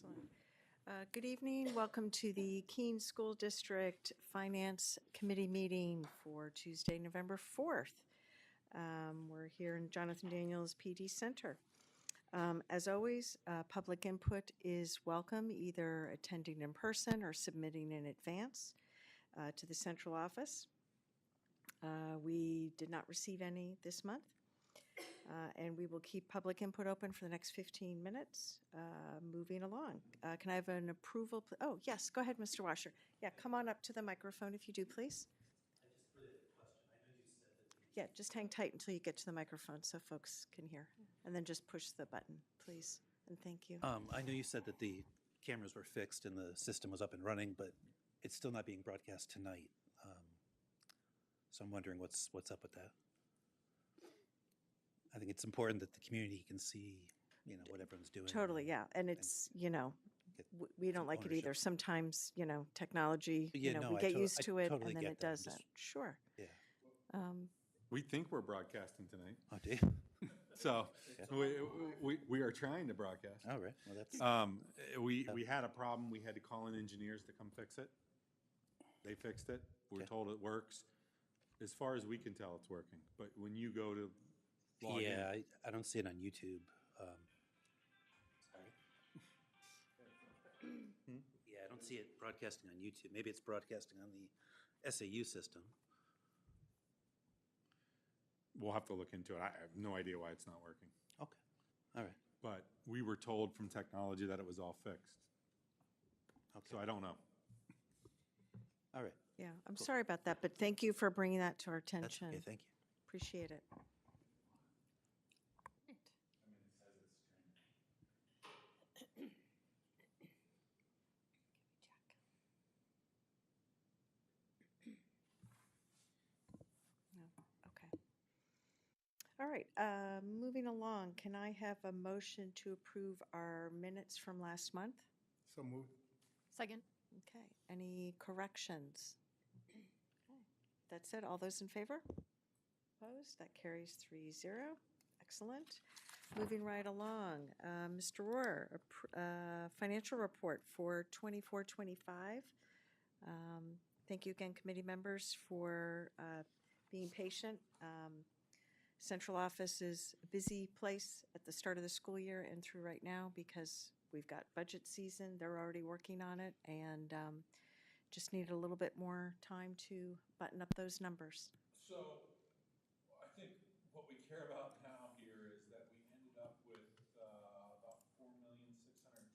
Excellent. Good evening. Welcome to the Keene School District Finance Committee meeting for Tuesday, November 4th. We're here in Jonathan Daniels PD Center. As always, public input is welcome, either attending in person or submitting in advance to the central office. We did not receive any this month. And we will keep public input open for the next 15 minutes. Moving along. Can I have an approval? Oh, yes, go ahead, Mr. Washer. Yeah, come on up to the microphone if you do, please. I just really have a question. I know you said that Yeah, just hang tight until you get to the microphone so folks can hear. And then just push the button, please. And thank you. I know you said that the cameras were fixed and the system was up and running, but it's still not being broadcast tonight. So I'm wondering what's up with that. I think it's important that the community can see, what everyone's doing. Totally, yeah. And it's, we don't like it either. ownership. Sometimes, technology, we I get used to it totally and then get it that. I'm doesn't. just- Sure. Yeah. We think we're broadcasting tonight, Oh, do you? so we are trying to broadcast. All right. Well, that's We had a problem. We had to call in engineers to come fix it. They fixed it. We were Okay. told it works. As far as we can tell, it's working. But when you go to log yeah. in, I don't see it on YouTube. Yeah, I don't see it broadcasting on YouTube. Maybe it's broadcasting on the SAU system. we'll have to look into it. I have no idea why it's not working. Okay. All right. But we were told from technology that it was all fixed. Okay. So I don't know. All right. Yeah, I'm sorry about that, but thank you for bringing that to our That's attention. okay. Thank you. Appreciate it. No, okay. All right, moving along, can I have a motion to approve our minutes from last month? So moved. Second. Okay, any corrections? Okay, that's it. All those in favor? Opposed? That carries 3-0. Excellent. Moving right along, Mr. Rohr, financial report for 24-25. Thank you again, committee members, for being patient. Central office is a busy place at the start of the school year and through right now because we've got budget season. They're already working on it and just need a little bit more time to button up those numbers. So I think what we care about now here is that we ended up with about $4,626,000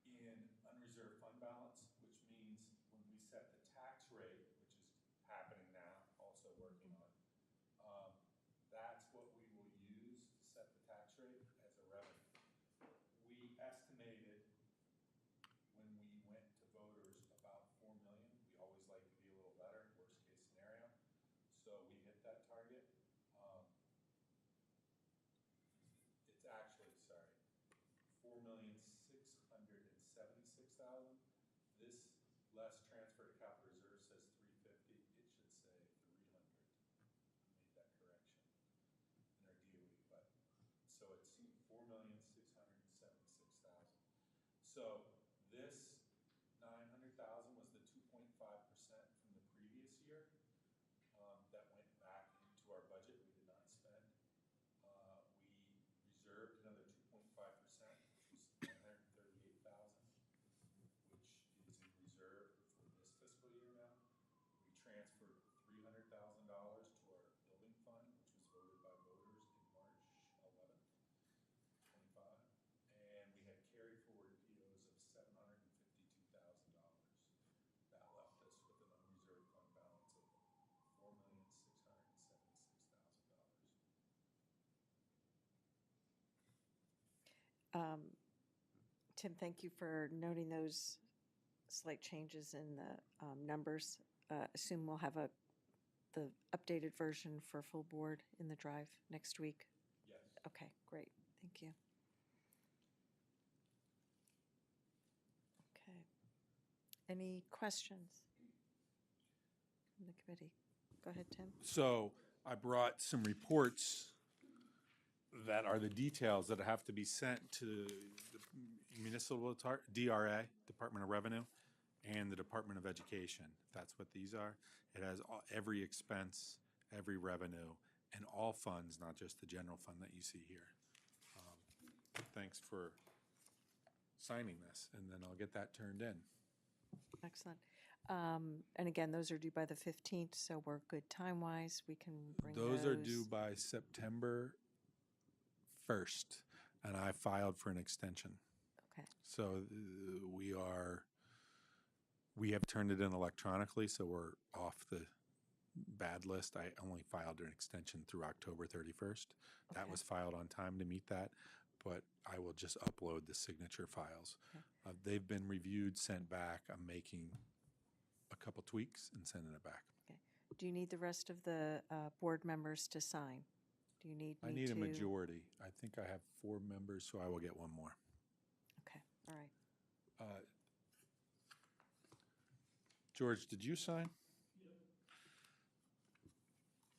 in unreserved fund balance, which means when we set the tax rate, which is happening now, also working on, that's what we will use to set the tax rate as a revenue. We estimated when we went to voters about 4 million. We always like to be a little better, worst case scenario. So we hit that target. It's actually, sorry, 4,676,000. This less transfer to capital reserve says 350. It should say 300. I made that correction in our DOE, but so it's 4,676,000. So this 900,000 was the 2.5% from the previous year that went back into our budget. We did not spend. We reserved another 2.5%, which was 938,000, which is in reserve for this fiscal year now. We transferred $300,000 to our building fund, which was voted by voters in March 11th, 25, and we had carry forward POs of $752,000. That left us with an unreserved fund balance of $4,676,000. Tim, thank you for noting those slight changes in the numbers. Assume we'll have the updated version for full board in the drive next week. Yes. Okay, great. Thank you. Okay. Any questions from the committee? Go ahead, Tim. So I brought some reports that are the details that have to be sent to the municipal DRA, Department of Revenue, and the Department of Education. That's what these are. It has every expense, every revenue, and all funds, not just the general fund that you see here. Thanks for signing this, and then I'll get that turned in. Excellent. And again, those are due by the 15th, so we're good time-wise. We can bring those. Those are due by September 1st, and I filed for an extension. Okay. So we have turned it in electronically, so we're off the bad list. I only filed an extension through October 31st. That Okay. was filed on time to meet that, but I will just upload the signature files. Okay. They've been reviewed, sent back. I'm making a couple tweaks and sending it back. Okay. Do you need the rest of the board members to sign? Do you need I me need a to- majority. I think I have 4 members, so I will get one more. Okay, all right. George, did you sign?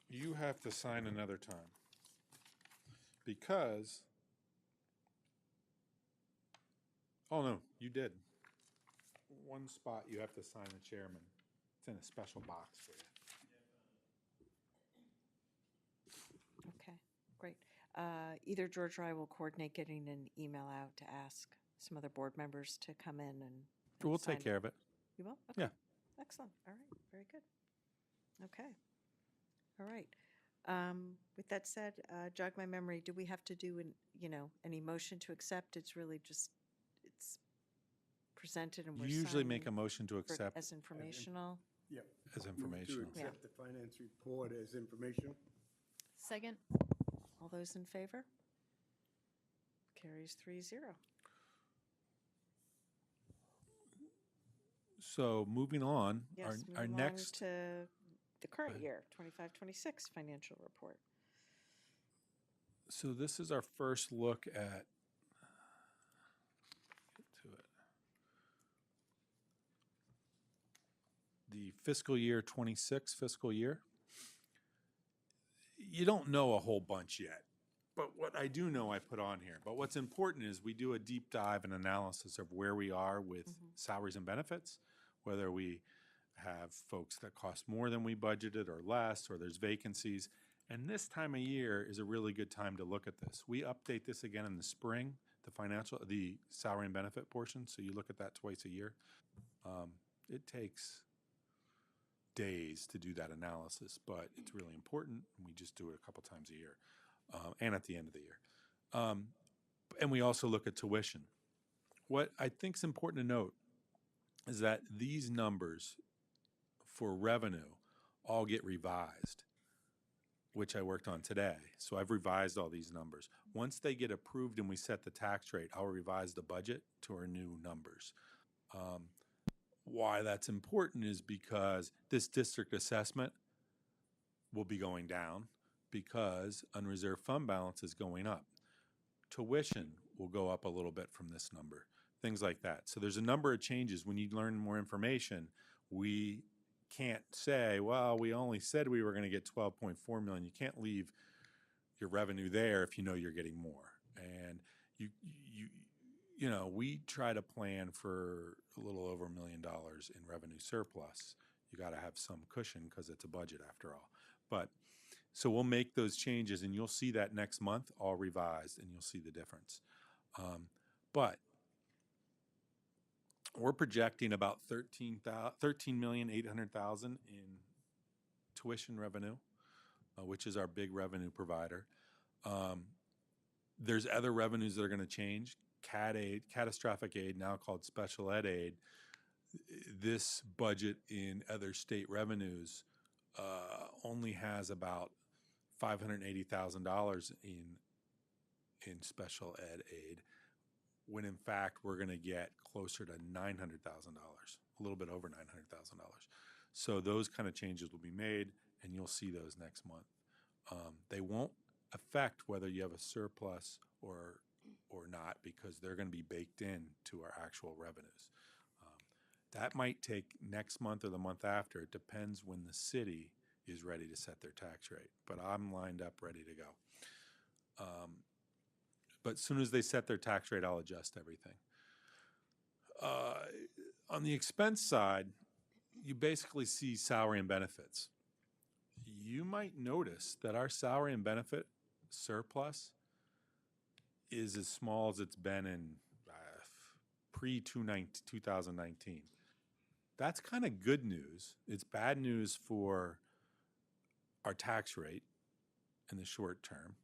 You have to sign another time. Because, oh no, you did. One spot you have to sign the chairman. It's in a special box for you. Okay, great. Either George or I will coordinate getting an email out to ask some other board members to come in and We'll sign take care of it. You will? Okay. Yeah. Excellent. All right. Very good. Okay. All right. With that said, jog my memory. Do we have to do any motion to accept? It's really just, it's presented and we're You usually make a signing motion to for- accept as informational. Yep. as Move informational. To accept the finance report as informational. Second. All those in favor? Carries 3-0. So moving on, Yes, our moving along next, to the current ahead. year, 25-26 financial report. so this is our first look at, get to it. The fiscal year 26 fiscal year. You don't know a whole bunch yet, but what I do know I put on here. But what's important is we do a deep dive and analysis of where we are with salaries and benefits, whether we have folks that cost more than we budgeted or less, or there's vacancies. And this time of year is a really good time to look at this. We update this again in the spring, the salary and benefit portion. So you look at that twice a year. It takes days to do that analysis, but it's really important. And we just do it a couple times a year and at the end of the year. And we also look at tuition. What I think is important to note is that these numbers for revenue all get revised, which I worked on today. So I've revised all these numbers. Once they get approved and we set the tax rate, I'll revise the budget to our new numbers. Why that's important is because this district assessment will be going down because unreserved fund balance is going up. Tuition will go up a little bit from this number, things like that. So there's a number of changes. When you learn more information, we can't say, well, we only said we were going to get 12.4 million. You can't leave your revenue there if you know you're getting more. And we try to plan for a little over $1 million in revenue surplus. You got to have some cushion because it's a budget after all. But so we'll make those changes, and you'll see that next month all revised, and you'll see the difference. But we're projecting about $13,800,000 in tuition revenue, which is our big revenue provider. There's other revenues that are going to change. CAD aid, catastrophic aid, now called special ed aid. This budget in other state revenues only has about $580,000 in special ed aid, when in fact we're going to get closer to $900,000, a little bit over $900,000. So those kind of changes will be made, and you'll see those next month. They won't affect whether you have a surplus or not, because they're going to be baked in to our actual revenues. That might take next month or the month after. It depends when the city is ready to set their tax rate. But I'm lined up ready to go. But as soon as they set their tax rate, I'll adjust everything. On the expense side, you basically see salary and benefits. You might notice that our salary and benefit surplus is as small as it's been in pre-2019. That's kind of good news. It's bad news for our tax rate in the short term,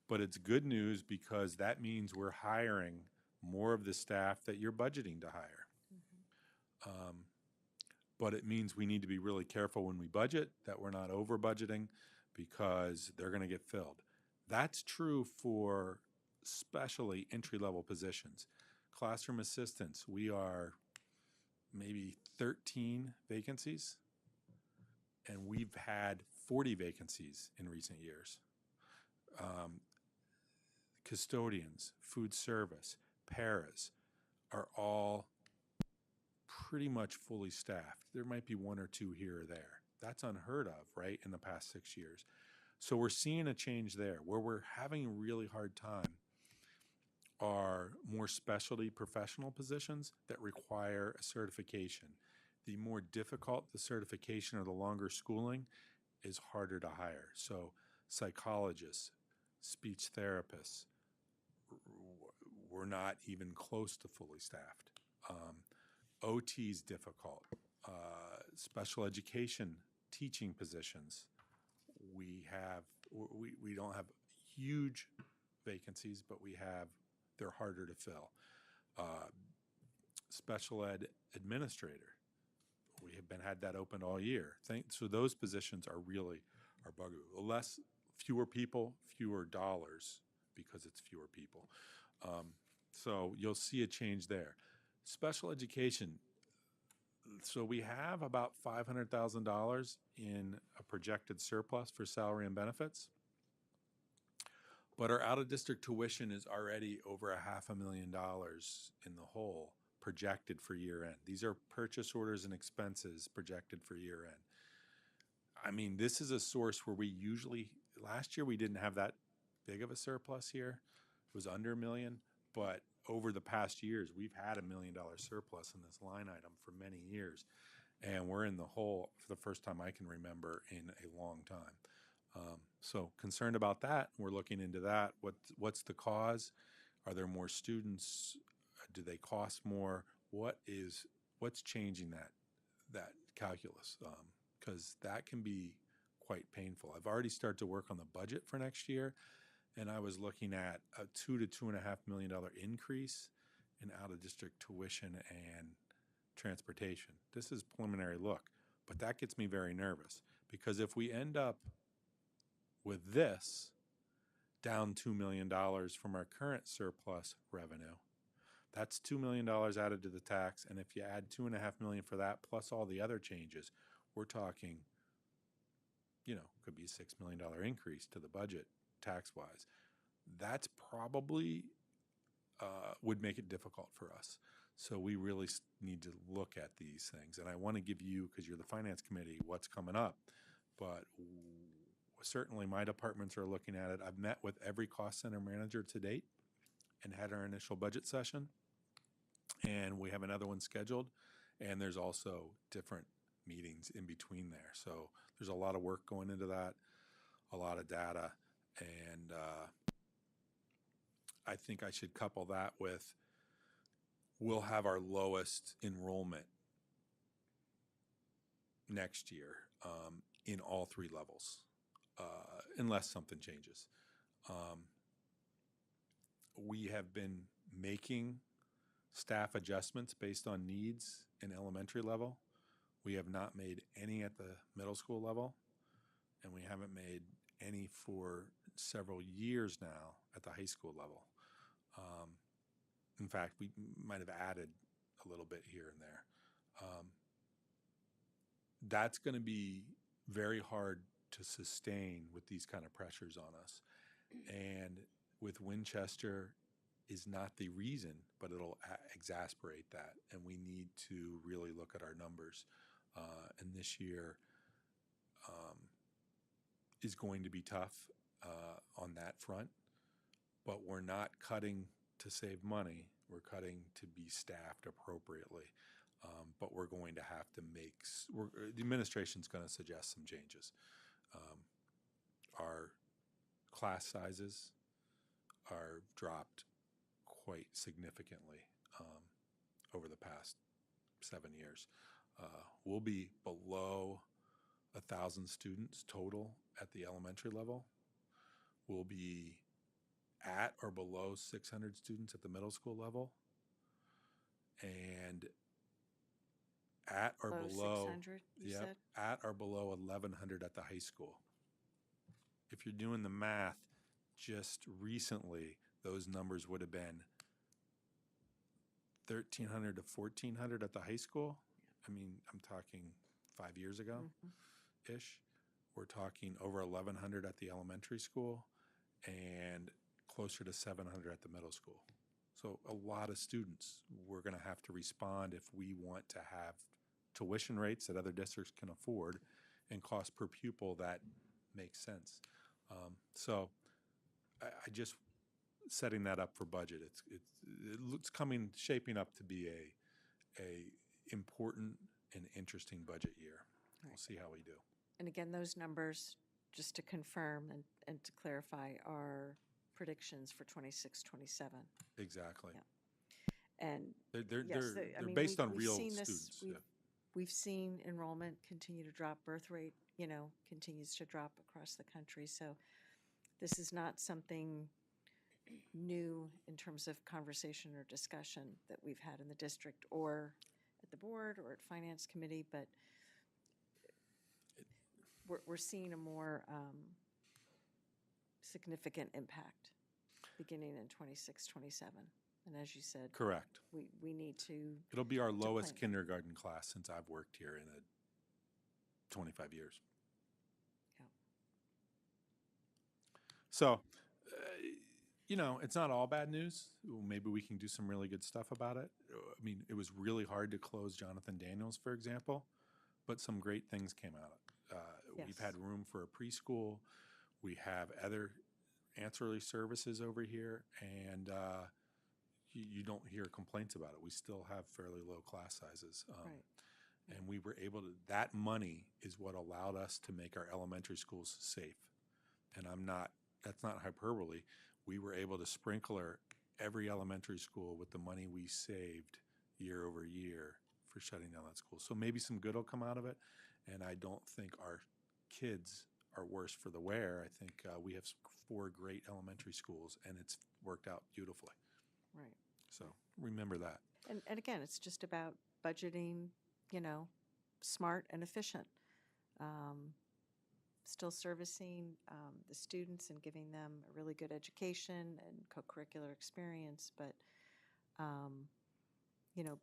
but it's good news because that means we're hiring more of the staff that you're budgeting to hire. But it means we need to be really careful when we budget that we're not over budgeting because they're going to get filled. That's true for especially entry-level positions. Classroom assistants, we are maybe 13 vacancies, and we've had 40 vacancies in recent years. Custodians, food service, paras are all pretty much fully staffed. There might be one or two here or there. That's unheard of, right, in the past 6 years. So we're seeing a change there. Where we're having a really hard time are more specialty professional positions that require a certification. The more difficult the certification or the longer schooling is harder to hire. So psychologists, speech therapists, we're not even close to fully staffed. OT is difficult. Special education teaching positions, we don't have huge vacancies, but they're harder to fill. Special ed administrator, we have had that open all year. So those positions are really our bugaboo. Fewer people, fewer dollars because it's fewer people. So you'll see a change there. Special education. So we have about $500,000 in a projected surplus for salary and benefits, but our out-of-district tuition is already over $500,000 in the hole projected for year end. These are purchase orders and expenses projected for year end. I mean, this is a source where last year we didn't have that big of a surplus here. It was under $1 million, but over the past years, we've had $1 million surplus in this line item for many years, and we're in the hole for the first time I can remember in a long time. So concerned about that. We're looking into that. What's the cause? Are there more students? Do they cost more? What's changing that calculus? Because that can be quite painful. I've already started to work on the budget for next year, and I was looking at a $2 to $2.5 million increase in out-of-district tuition and transportation. This is preliminary look, but that gets me very nervous because if we end up with this down $2 million from our current surplus revenue, that's $2 million added to the tax, and if you add $2.5 million for that plus all the other changes, we're talking, could be a $6 million increase to the budget tax-wise. That's probably would make it difficult for us. So we really need to look at these things. And I want to give you, because you're the Finance Committee, what's coming up. But certainly my departments are looking at it. I've met with every cost center manager to date and had our initial budget session. And we have another one scheduled. And there's also different meetings in between there. So there's a lot of work going into that, a lot of data. And I think I should couple that with we'll have our lowest enrollment next year in all three levels, unless something changes. We have been making staff adjustments based on needs in elementary level. We have not made any at the middle school level, and we haven't made any for several years now at the high school level. In fact, we might have added a little bit here and there. That's going to be very hard to sustain with these kind of pressures on us. And with Winchester is not the reason, but it'll exasperate that. And we need to really look at our numbers. And this year is going to be tough on that front. but we're not cutting to save money. We're cutting to be staffed appropriately. But we're going to have to make, the administration's going to suggest some changes. Our class sizes are dropped quite significantly over the past 7 years. We'll be below 1,000 students total at the elementary level. We'll be at or below 600 students at the middle school level, and at or below 600, you yep, said? at or below 1,100 at the high school. If you're doing the math, just recently those numbers would have been 1,300 to 1,400 at the high school. I mean, I'm talking 5 years ago ish. We're talking over 1,100 at the elementary school and closer to 700 at the middle school. So a lot of students. We're going to have to respond if we want to have tuition rates that other districts can afford and cost per pupil that makes sense. So I just setting that up for budget. It looks shaping up to be a important and interesting budget year. We'll Right. see how we do. And again, those numbers, just to confirm and to clarify, are predictions for 26, 27. Exactly. Yeah. And They're yes, they're I mean, based on we've real seen this, students. Yeah. we've seen enrollment continue to drop, birth rate, continues to drop across the country. So this is not something new in terms of conversation or discussion that we've had in the district or at the board or at Finance Committee, but we're seeing a more significant impact beginning in 26, 27. And as you said, Correct. we need to, It'll be our lowest plan. kindergarten class since I've worked here in 25 years. Yeah. So, it's not all bad news. Maybe we can do some really good stuff about it. I mean, it was really hard to close Jonathan Daniels, for example, but some great things came out. We've Yes. had room for a preschool. We have other ancillary services over here, and you don't hear complaints about it. We still have fairly low class sizes. right. And we were able to, that money is what allowed us to make our elementary schools safe. And that's not hyperbole. We were able to sprinkler every elementary school with the money we saved year over year for shutting down that school. So maybe some good will come out of it. And I don't think our kids are worse for the wear. I think we have 4 great elementary schools, and it's worked out beautifully. Right. So remember that. And again, it's just about budgeting, smart and efficient. Still servicing the students and giving them a really good education and co-curricular experience, but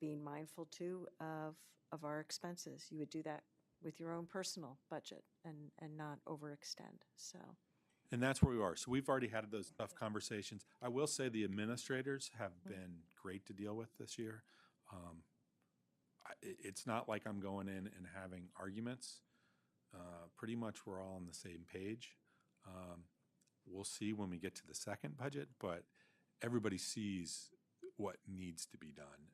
being mindful too of our expenses. You would do that with your own personal budget and not overextend. So. And that's where we are. So we've already had those tough conversations. I will say the administrators have been great to deal with this year. It's not like I'm going in and having arguments. Pretty much we're all on the same page. We'll see when we get to the second budget, but everybody sees what needs to be done,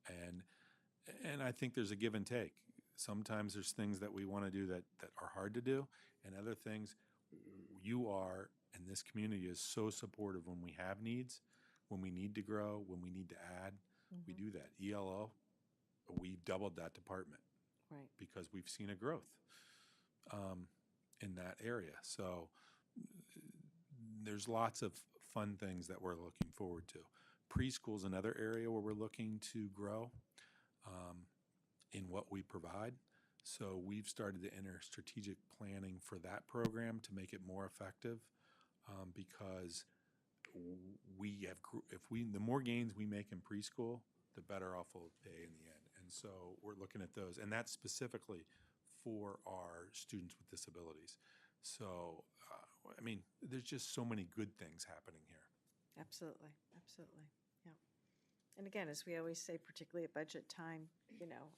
and I think there's a give and take. Sometimes there's things that we want to do that are hard to do, and other things you are, and this community is so supportive when we have needs, when we need to grow, when we need to add, we do that. ELO, we've doubled that department. Right. Because we've seen a growth in that area. So there's lots of fun things that we're looking forward to. Preschool's another area where we're looking to grow in what we provide. So we've started to enter strategic planning for that program to make it more effective because the more gains we make in preschool, the better off we'll pay in the end. And so we're looking at those, and that's specifically for our students with disabilities. So, there's just so many good things happening here. Absolutely. Yeah. And again, as we always say, particularly at budget time,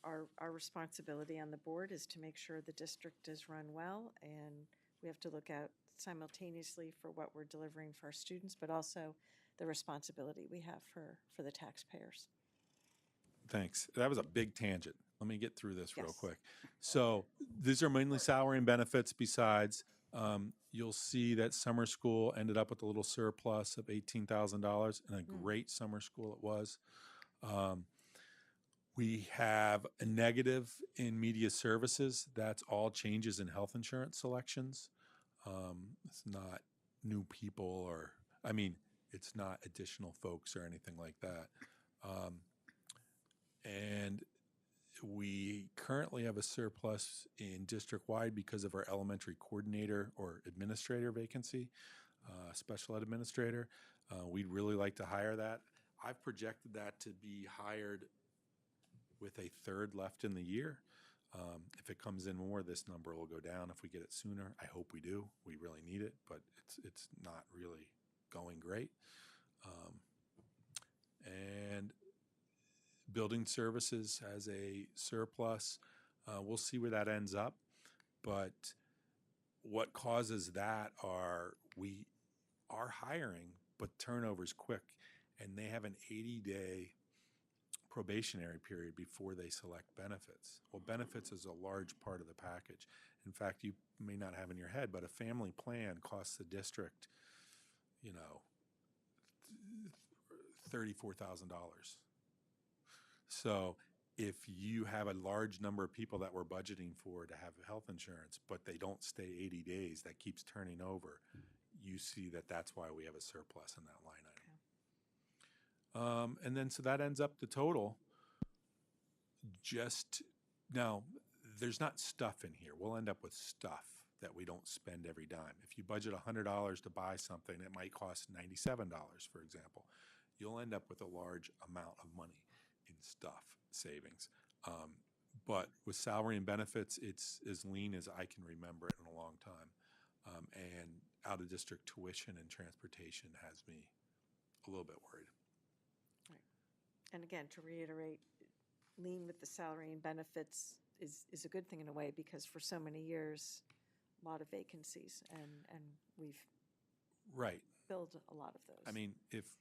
our responsibility on the board is to make sure the district is run well, and we have to look out simultaneously for what we're delivering for our students, but also the responsibility we have for the taxpayers. Thanks. That was a big tangent. Let me get through this real Yes. quick. So these are mainly salary and benefits. Besides, you'll see that summer school ended up with a little surplus of $18,000, and a great summer school it was. We have a negative in media services. That's all changes in health insurance selections. It's not new people it's not additional folks or anything like that. And we currently have a surplus in district-wide because of our elementary coordinator or administrator vacancy, special ed administrator. We'd really like to hire that. I've projected that to be hired with a third left in the year. If it comes in more, this number will go down. If we get it sooner, I hope we do. We really need it, but it's not really going great. And building services has a surplus. We'll see where that ends up. But what causes that are we are hiring, but turnover's quick, and they have an 80-day probationary period before they select benefits. Well, benefits is a large part of the package. In fact, you may not have in your head, but a family plan costs the district, $34,000. So if you have a large number of people that we're budgeting for to have health insurance, but they don't stay 80 days, that keeps turning over, you see that that's why we have a surplus in that line item. And then so that ends up the total. Just now, there's not stuff in here. We'll end up with stuff that we don't spend every dime. If you budget $100 to buy something, it might cost $97, for example. You'll end up with a large amount of money in stuff savings. But with salary and benefits, it's as lean as I can remember it in a long time. And out-of-district tuition and transportation has me a little bit worried. Right. And again, to reiterate, lean with the salary and benefits is a good thing in a way, because for so many years, a lot of vacancies, and we've Right. filled a lot of those. I mean, if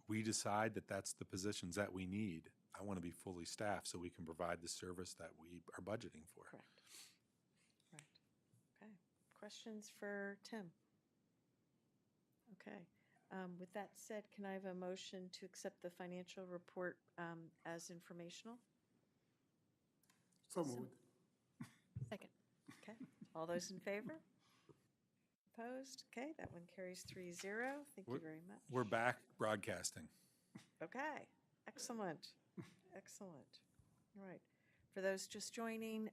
we decide that that's the positions that we need, I want to be fully staffed so we can provide the service that we are budgeting for. Correct. Okay. Questions for Tim? Okay. With that said, can I have a motion to accept the financial report as informational? So moved. Second. Okay. All those in favor? Opposed? Okay, that one carries 3-0. Thank you very much. We're back broadcasting. Okay, excellent, excellent. All right, for those just joining,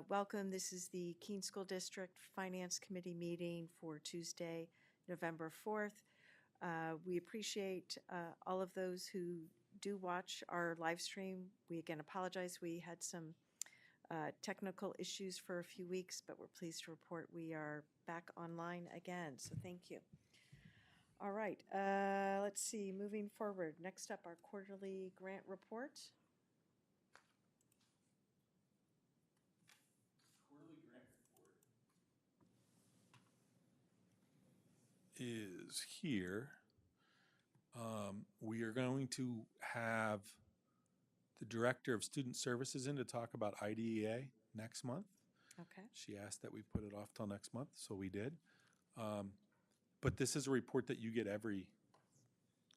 welcome. This is the Keene School District Finance Committee meeting for Tuesday, November 4th. We appreciate all of those who do watch our live stream. We again apologize. We had some technical issues for a few weeks, but we're pleased to report we are back online again, so thank you. All right, let's see, moving forward. Next up, our quarterly grant report. Quarterly grant report is here. We are going to have the Director of Student Services in to talk about IDEA next month. Okay. She asked that we put it off till next month, so we did. But this is a report that you get every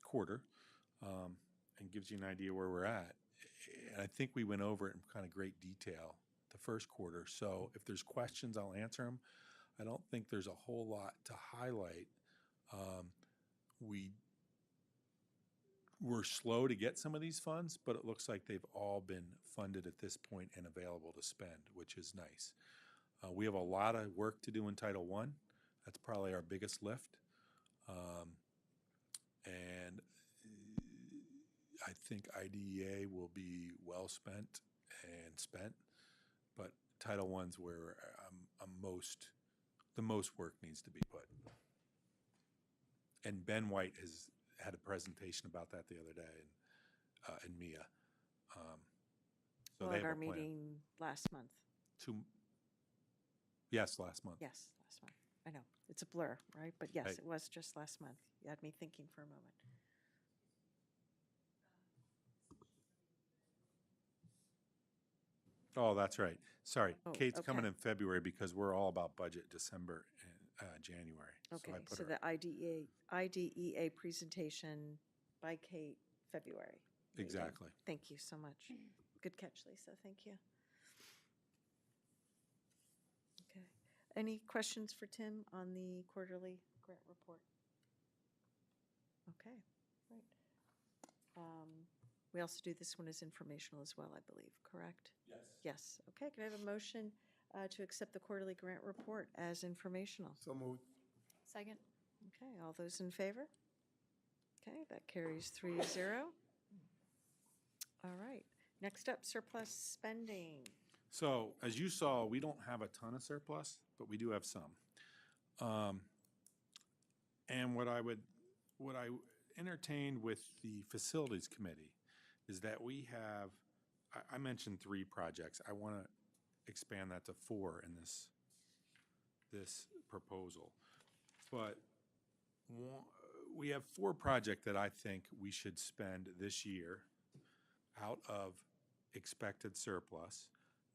quarter and gives you an idea where we're at. And I think we went over it in kind of great detail the first quarter. So if there's questions, I'll answer them. I don't think there's a whole lot to highlight. We're slow to get some of these funds, but it looks like they've all been funded at this point and available to spend, which is nice. We have a lot of work to do in Title I. That's probably our biggest lift. And I think IDEA will be well spent and spent, but Title I's where the most work needs to be put. And Ben White has had a presentation about that the other day, and Mia. So Well, they at have our a plan. meeting last month. Yes, last month. Yes, last month. I know, it's a blur, right? But yes, Right. it was just last month. You had me thinking for a moment. Oh, that's right. Sorry. Oh, Kate's coming okay. in February because we're all about budget December and January. So Okay, I put so her. the IDEA presentation by Kate, February. meeting. Exactly. Thank you so much. Good catch, Lisa. Thank you. Okay. Any questions for Tim on the quarterly grant report? Okay, right. We also do this one as informational as well, I believe, correct? Yes. Yes. Okay, can I have a motion to accept the quarterly grant report as informational? So moved. Second. Okay, all those in favor? Okay, that carries 3-0. All right, next up, surplus spending. So as you saw, we don't have a ton of surplus, but we do have some. And what I entertained with the facilities committee is that we have, I mentioned 3 projects. I want to expand that to 4 in this proposal. But we have 4 projects that I think we should spend this year out of expected surplus,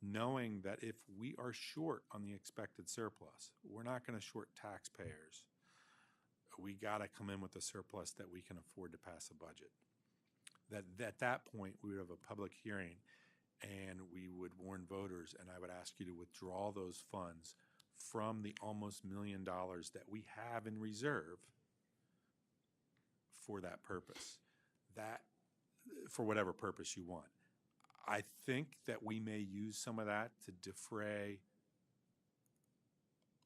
knowing that if we are short on the expected surplus, we're not going to short taxpayers. We got to come in with a surplus that we can afford to pass a budget. That at that point, we would have a public hearing and we would warn voters, and I would ask you to withdraw those funds from the almost $1 million that we have in reserve for that purpose. That, for whatever purpose you want. I think that we may use some of that to defray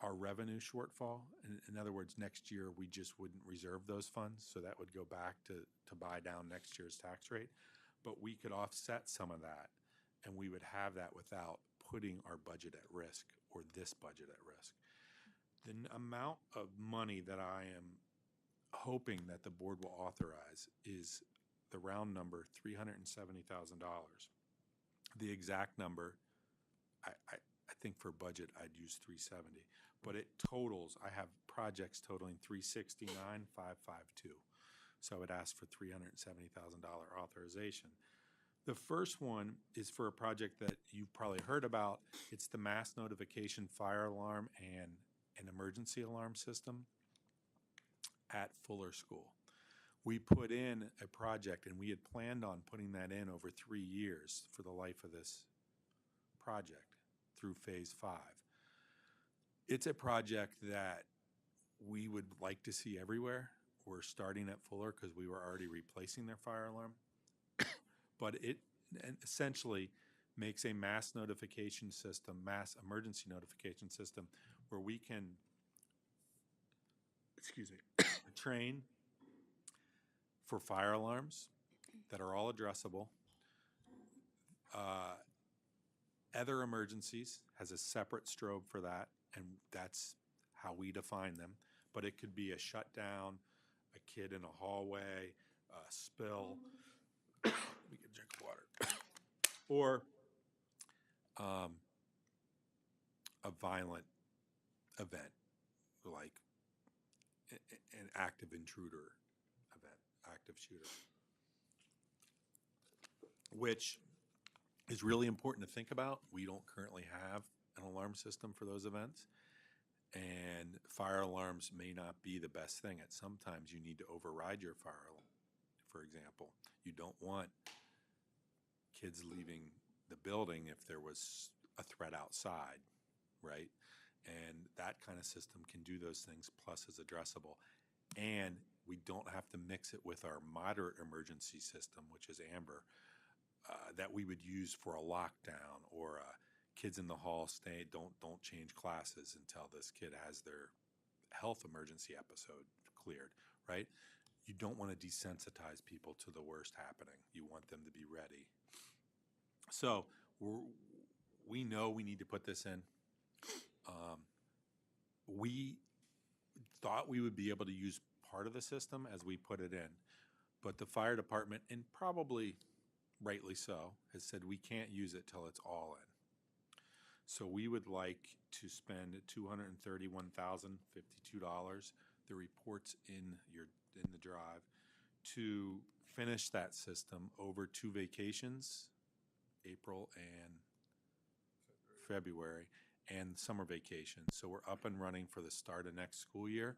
our revenue shortfall. In other words, next year, we just wouldn't reserve those funds, so that would go back to buy down next year's tax rate. But we could offset some of that, and we would have that without putting our budget at risk or this budget at risk. The amount of money that I am hoping that the board will authorize is the round number, $370,000. The exact number, I think for budget, I'd use 370, but it totals, I have projects totaling 369,552. So I would ask for $370,000 authorization. The first one is for a project that you've probably heard about. It's the mass notification fire alarm and an emergency alarm system at Fuller School. We put in a project, and we had planned on putting that in over 3 years for the life of this project through phase 5. It's a project that we would like to see everywhere. We're starting at Fuller because we were already replacing their fire alarm. But it essentially makes a mass notification system, mass emergency notification system, where we can, train for fire alarms that are all addressable. Other emergencies has a separate strobe for that, and that's how we define them. But it could be a shutdown, a kid in a hallway, a spill. Let me get a drink of water. Or a violent event, like an active intruder event, active shooter, which is really important to think about. We don't currently have an alarm system for those events, and fire alarms may not be the best thing. At sometimes you need to override your fire alarm. For example, you don't want kids leaving the building if there was a threat outside, right? And that kind of system can do those things, plus is addressable. And we don't have to mix it with our moderate emergency system, which is AMBER, that we would use for a lockdown or kids in the hall don't change classes until this kid has their health emergency episode cleared, right? You don't want to desensitize people to the worst happening. You want them to be ready. So we know we need to put this in. We thought we would be able to use part of the system as we put it in, but the fire department, and probably rightly so, has said we can't use it till it's all in. So we would like to spend $231,052. The report's in the drive to finish that system over 2 vacations, April and February, and summer vacation. So we're up and running for the start of next school year.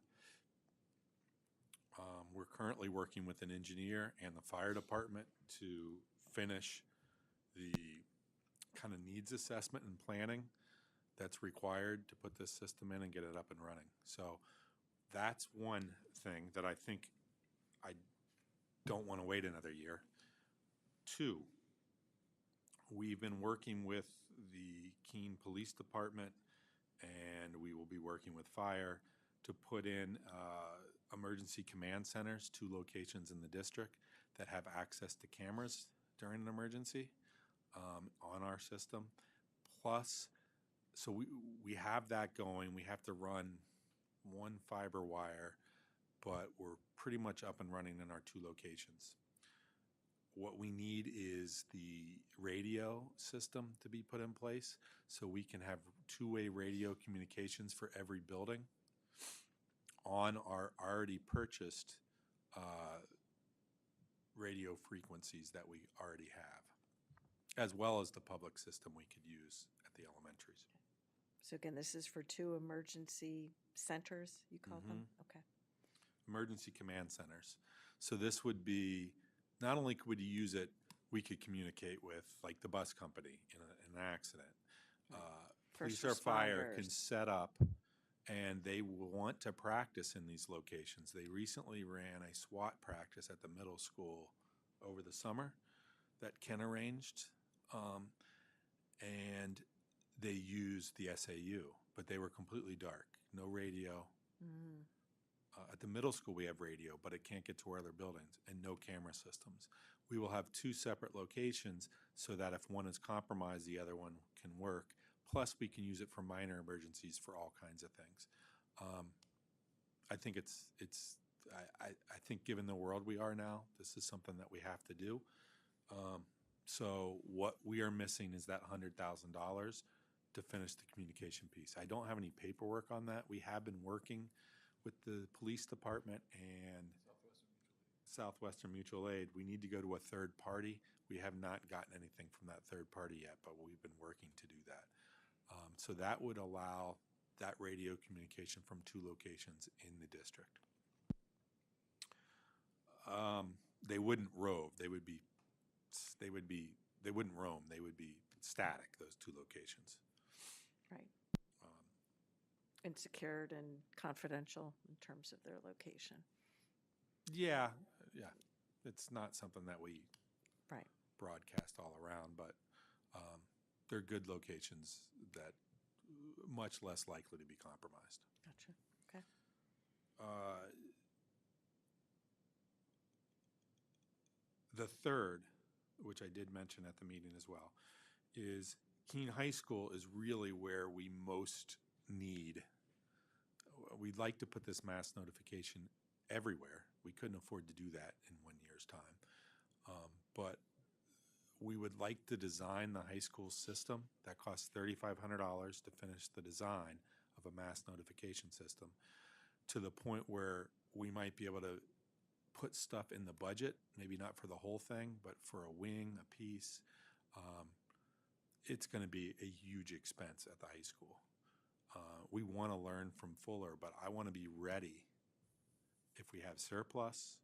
We're currently working with an engineer and the fire department to finish the kind of needs assessment and planning that's required to put this system in and get it up and running. So that's one thing that I think I don't want to wait another year. 2, we've been working with the Keene Police Department, and we will be working with fire to put in emergency command centers, 2 locations in the district that have access to cameras during an emergency on our system. Plus, so we have that going. We have to run 1 fiber wire, but we're pretty much up and running in our 2 locations. What we need is the radio system to be put in place so we can have 2-way radio communications for every building on our already purchased radio frequencies that we already have, as well as the public system we could use at the elementaries. So again, this is for 2 emergency centers, you call them? Okay. Emergency command centers. So this would be, not only could we use it, we could communicate with like the bus company in an accident. Police or fire can set up, and they will want to practice in these locations. They recently ran a SWAT practice at the middle school over the summer that Ken arranged, and they used the SAU, but they were completely dark, no radio. At the middle school, we have radio, but it can't get to our other buildings, and no camera systems. We will have 2 separate locations so that if one is compromised, the other one can work. Plus, we can use it for minor emergencies for all kinds of things. I think I think given the world we are now, this is something that we have to do. So what we are missing is that $100,000 to finish the communication piece. I don't have any paperwork on that. We have been working with the police department and Southwestern Mutual Aid. We need to go to a third party. We have not gotten anything from that third party yet, but we've been working to do that. So that would allow that radio communication from 2 locations in the district. They wouldn't rove. They wouldn't roam. They would be static, those 2 locations. Right. And secured and confidential in terms of their location. Yeah. It's not something that we Right. broadcast all around, but they're good locations that much less likely to be compromised. Gotcha. Okay. The third, which I did mention at the meeting as well, is Keene High School is really where we most need. We'd like to put this mass notification everywhere. We couldn't afford to do that in 1 year's time. But we would like to design the high school system. That costs $3,500 to finish the design of a mass notification system, to the point where we might be able to put stuff in the budget, maybe not for the whole thing, but for a wing, a piece. It's going to be a huge expense at the high school. We want to learn from Fuller, but I want to be ready if we have surplus,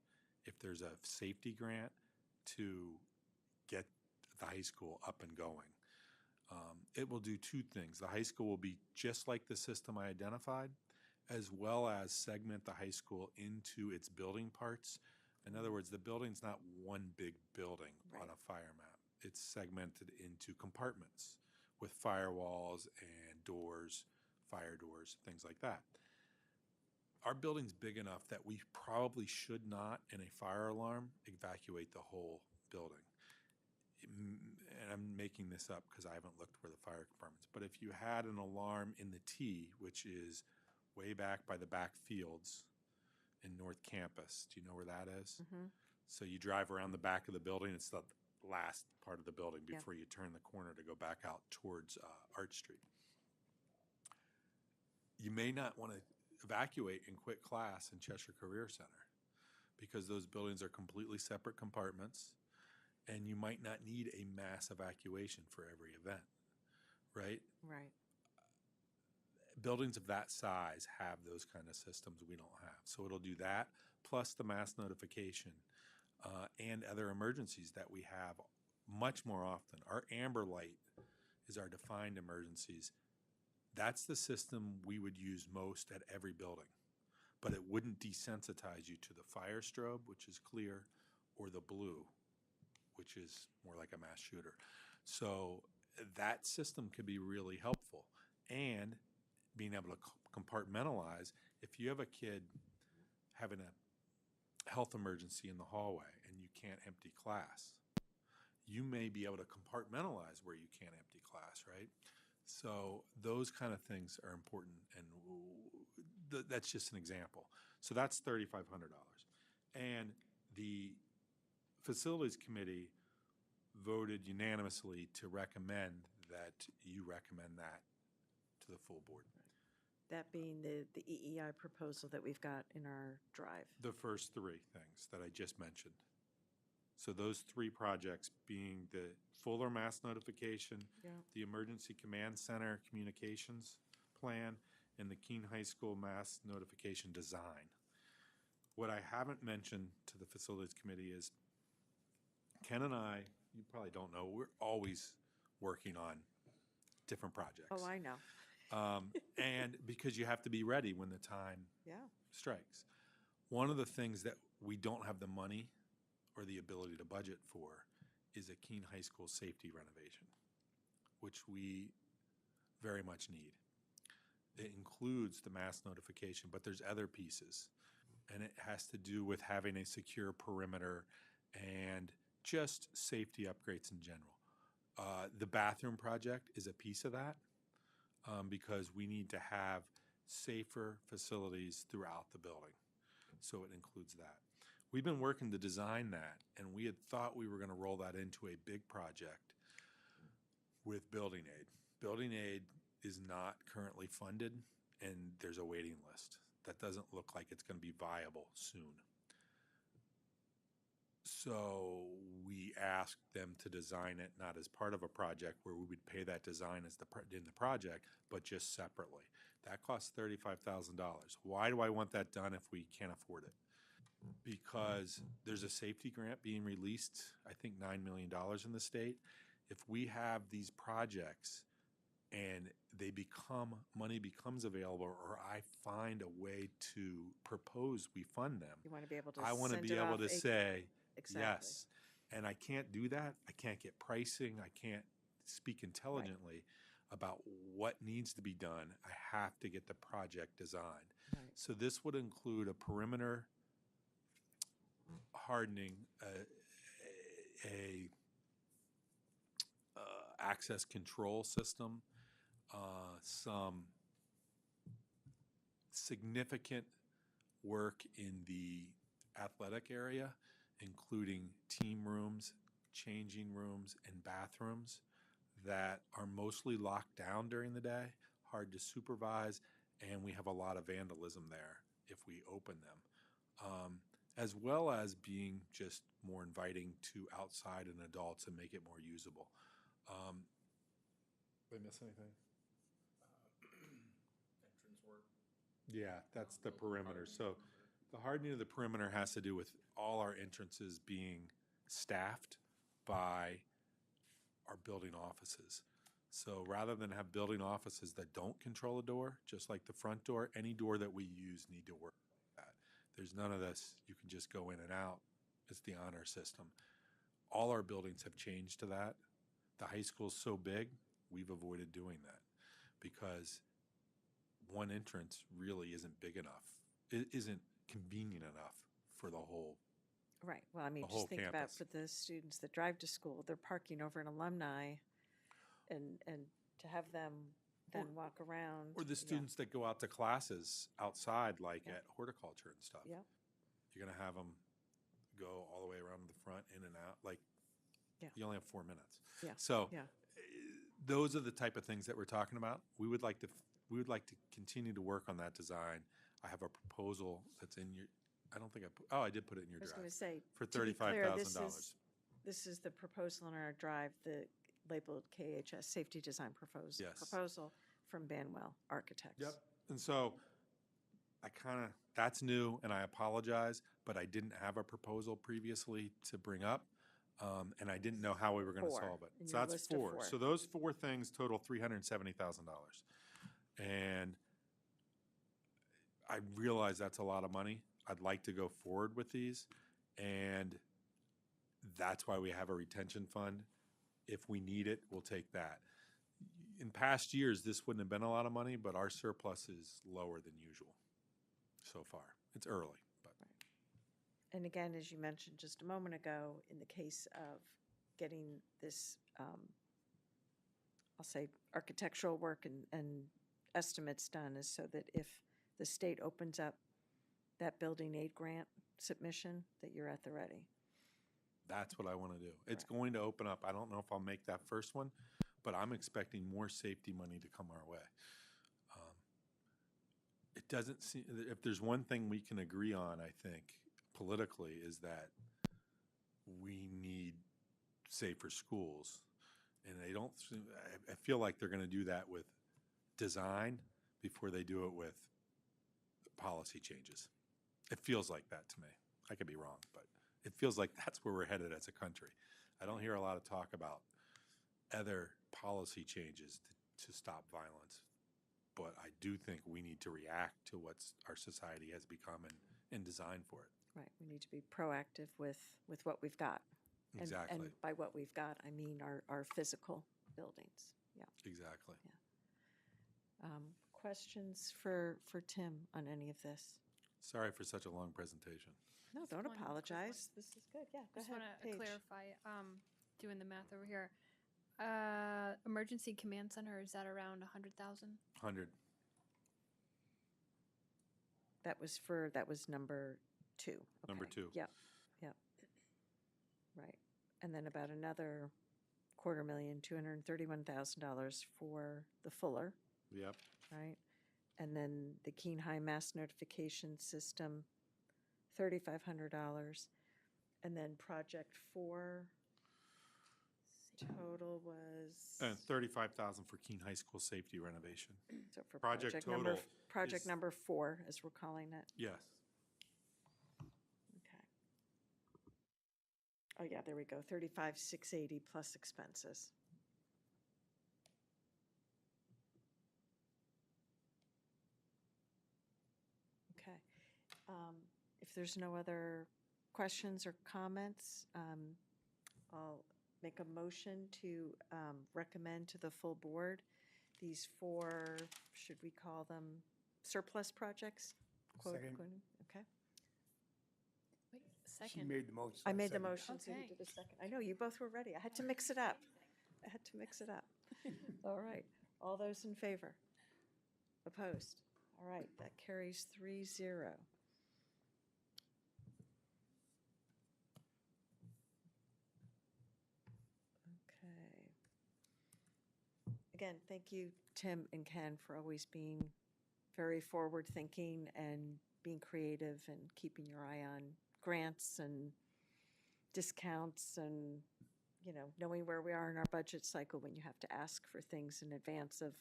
if there's a safety grant, to get the high school up and going. It will do 2 things. The high school will be just like the system I identified, as well as segment the high school into its building parts. In other words, the building's not one big building on a fire map. It's segmented into compartments with firewalls and doors, fire doors, things like that. Our building's big enough that we probably should not, in a fire alarm, evacuate the whole building. And I'm making this up because I haven't looked where the fire compartments, but if you had an alarm in the T, which is way back by the back fields in North Campus, do you know where that is? So you drive around the back of the building, it's the last part of the building Yeah. before you turn the corner to go back out towards Arch Street. You may not want to evacuate and quit class in Cheshire Career Center because those buildings are completely separate compartments, and you might not need a mass evacuation for every event, right? Right. Buildings of that size have those kind of systems we don't have. So it'll do that, plus the mass notification and other emergencies that we have much more often. Our amber light is our defined emergencies. That's the system we would use most at every building, but it wouldn't desensitize you to the fire strobe, which is clear, or the blue, which is more like a mass shooter. So that system could be really helpful. And being able to compartmentalize, if you have a kid having a health emergency in the hallway and you can't empty class, you may be able to compartmentalize where you can't empty class, right? So those kind of things are important, and that's just an example. So that's $3,500. And the Facilities Committee voted unanimously to recommend that you recommend that to the full board. That being the EEI proposal that we've got in our drive. The first three things that I just mentioned. So those three projects being the Fuller mass notification, Yeah. the Emergency Command Center communications plan, and the Keene High School mass notification design. What I haven't mentioned to the Facilities Committee is Ken and I, you probably don't know, we're always working on different projects. Oh, I know. And because you have to be ready when the time Yeah. strikes. One of the things that we don't have the money or the ability to budget for is a Keene High School safety renovation, which we very much need. It includes the mass notification, but there's other pieces. And it has to do with having a secure perimeter and just safety upgrades in general. The bathroom project is a piece of that because we need to have safer facilities throughout the building. So it includes that. We've been working to design that, and we had thought we were going to roll that into a big project with building aid. Building aid is not currently funded, and there's a waiting list. That doesn't look like it's going to be viable soon. So we asked them to design it not as part of a project where we would pay that design as in the project, but just separately. That costs $35,000. Why do I want that done if we can't afford it? Because there's a safety grant being released, I think $9 million in the state. If we have these projects and money becomes available, or I find a way to propose we fund them, You want to be able to I want to send be it able off to say exactly. yes. And I can't do that. I can't get pricing. I can't speak intelligently about what needs to be done. I have to get the project designed. Right. So this would include a perimeter hardening, a access control system, some significant work in the athletic area, including team rooms, changing rooms, and bathrooms that are mostly locked down during the day, hard to supervise, and we have a lot of vandalism there if we open them. As well as being just more inviting to outside and adults and make it more usable. Did I miss anything? Entrance work. Yeah, that's the perimeter. So the hardening of the perimeter has to do with all our entrances being staffed by our building offices. So rather than have building offices that don't control a door, just like the front door, any door that we use need to work like that. There's none of this, you can just go in and out. It's the honor system. All our buildings have changed to that. The high school's so big, we've avoided doing that because one entrance really isn't big enough. It isn't convenient enough for the whole. Right. Well, I mean, The whole just think about campus. for the students that drive to school, they're parking over an alumni, and to have them then walk around. Or the students that go out to classes outside, like Yeah. at horticulture and stuff. Yeah. You're going to have them go all the way around to the front, in and out. Like, Yeah. You only have 4 minutes. Yeah, So yeah. those are the type of things that we're talking about. We would like to continue to work on that design. I have a proposal that's in your, I don't think I did put it in your I was drive. going to say, For to be clear, $35,000. this is the proposal in our drive, the labeled KHS Safety Design Yes. proposal from Banwell Architects. Yep. And so that's new, and I apologize, but I didn't have a proposal previously to bring up, and I didn't know how we were going to Four solve it. in So your that's list of four. four. So those 4 things total $370,000. And I realize that's a lot of money. I'd like to go forward with these, and that's why we have a retention fund. If we need it, we'll take that. In past years, this wouldn't have been a lot of money, but our surplus is lower than usual so far. It's early, but And again, as you mentioned just a moment ago, in the case of getting this, I'll say, architectural work and estimates done is so that if the state opens up that building aid grant submission, that you're at the ready. that's what I want to do. It's going to open up. I don't know if I'll make that first one, but I'm expecting more safety money to come our way. It doesn't seem, if there's one thing we can agree on, I think, politically, is that we need safer schools. And they don't, I feel like they're going to do that with design before they do it with policy changes. It feels like that to me. I could be wrong, but it feels like that's where we're headed as a country. I don't hear a lot of talk about other policy changes to stop violence, but I do think we need to react to what our society has become and design for it. Right, we need to be proactive with what we've got. Exactly. And by what we've got, I mean our physical buildings, yeah. Exactly. Questions for Tim on any of this? Sorry for such a long presentation. No, Just don't one quick one. apologize. This is good, yeah, go Just ahead, want to Paige. clarify, doing the math over here. Emergency command center, is that around 100,000? 100. That was number 2. Number Okay. 2. Yep. Right. And then about another $231,000 for the Fuller, Yep. right? And then the Keene High Mass Notification System, $3,500. And then Project 4 total was, And 35,000 for Keene High School safety renovation. so for project total project is- number 4, as we're calling it. Yes. Okay. Oh, yeah, there we go, 35,680 plus expenses. Okay. If there's no other questions or comments, I'll make a motion to recommend to the full board these 4, should we call them surplus projects? Quote, Second. quote, okay. Wait, She second. made the motion. I made the second. motion, so you Okay. did a second. I know, you both were ready. I had to mix it up. All right. All those in favor? Opposed? All right, that carries 3-0. Okay. Again, thank you, Tim and Ken, for always being very forward-thinking and being creative and keeping your eye on grants and discounts and, knowing where we are in our budget cycle when you have to ask for things in advance of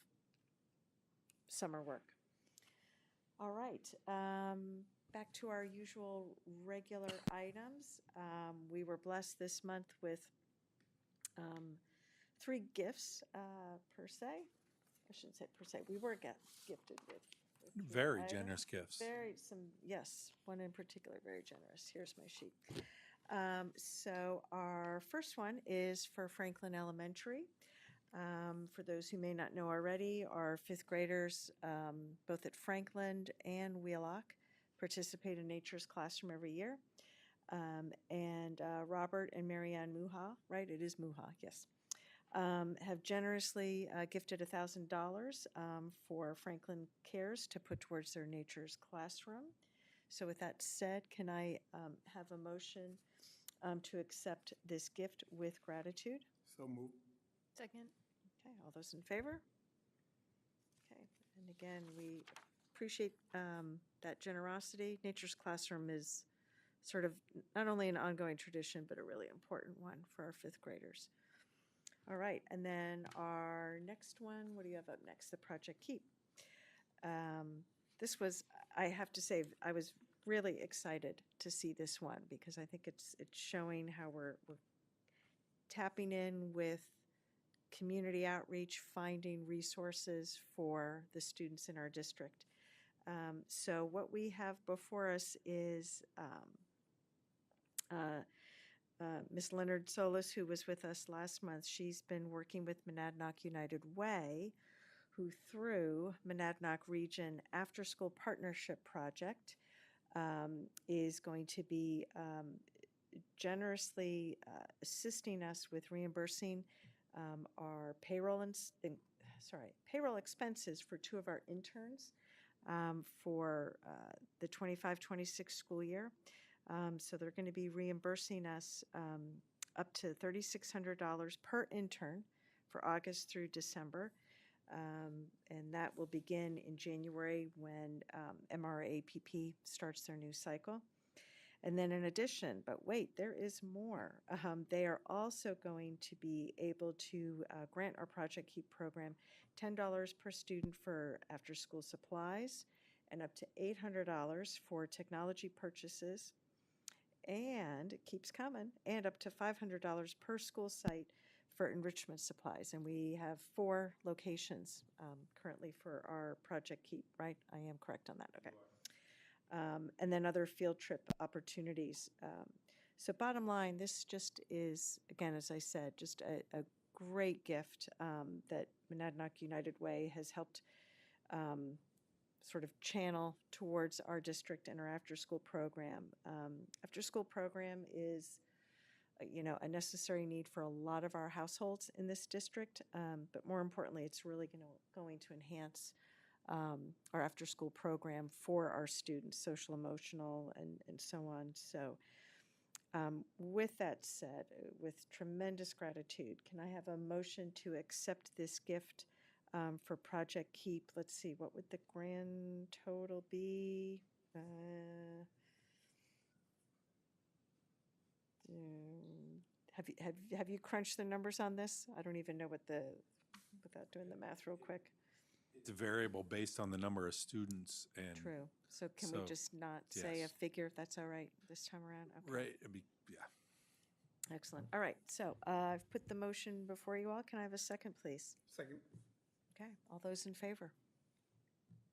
summer work. All right, back to our usual regular items. We were blessed this month with 3 gifts per se. I shouldn't say per se, we were gifted with 3 Very items. generous gifts. Yes, one in particular, very generous. Here's my sheet. So our first one is for Franklin Elementary. For those who may not know already, our 5th graders, both at Franklin and Wheelock, participate in Nature's Classroom every year. And Robert and Marianne Muha, right? It is Muha, yes. Have generously gifted $1,000 for Franklin Cares to put towards their Nature's Classroom. So with that said, can I have a motion to accept this gift with gratitude? So moved. Second. Okay, all those in favor? Okay, and again, we appreciate that generosity. Nature's Classroom is sort of not only an ongoing tradition, but a really important one for our fifth graders. All right, and then our next one, what do you have up next? The Project Keep. This was, I have to say, I was really excited to see this one because I think it's showing how we're tapping in with community outreach, finding resources for the students in our district. So what we have before us is Ms. Leonard Solis, who was with us last month. She's been working with Monadnock United Way, who through Monadnock Region After School Partnership Project is going to be generously assisting us with reimbursing our payroll expenses for two of our interns for the 25-26 school year. So they're going to be reimbursing us up to $3,600 per intern for August through December. And that will begin in January when MRAPP starts their new cycle. And then in addition, but wait, there is more. They are also going to be able to grant our Project Keep program $10 per student for after-school supplies and up to $800 for technology purchases. And it keeps coming, and up to $500 per school site for enrichment supplies. And we have 4 locations currently for our Project Keep, right? I am correct on that, okay. And then other field trip opportunities. So bottom line, this just is, again, as I said, just a great gift that Monadnock United Way has helped sort of channel towards our district and our after-school program. After-school program is, a necessary need for a lot of our households in this district, but more importantly, it's really going to enhance our after-school program for our students, social, emotional, and so on. So with that said, with tremendous gratitude, can I have a motion to accept this gift for Project Keep? Let's see, what would the grand total be? Have you crunched the numbers on this? I don't even know without doing the math real quick. It's a variable based on the number of students and. True. So can we So, just not say a yes. figure? That's all right this time around? Okay. Right, it'd be, yeah. Excellent. All right. So I've put the motion before you all. Can I have a second, please? Second. Okay. All those in favor?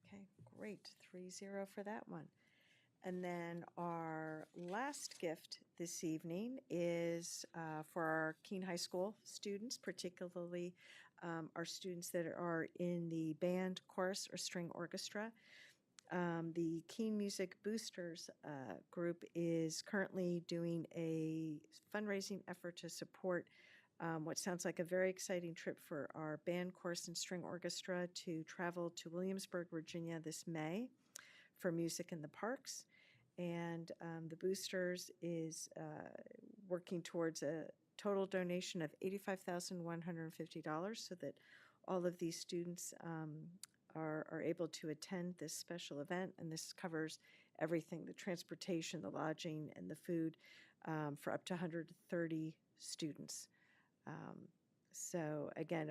Okay, great. 3-0 for that one. And then our last gift this evening is for our Keene High School students, particularly our students that are in the band, chorus, or string orchestra. The Keene Music Boosters group is currently doing a fundraising effort to support what sounds like a very exciting trip for our band, chorus, and string orchestra to travel to Williamsburg, Virginia this May for Music in the Parks. And the Boosters is working towards a total donation of $85,150 so that all of these students are able to attend this special event. And this covers everything, the transportation, the lodging, and the food for up to 130 students. So again,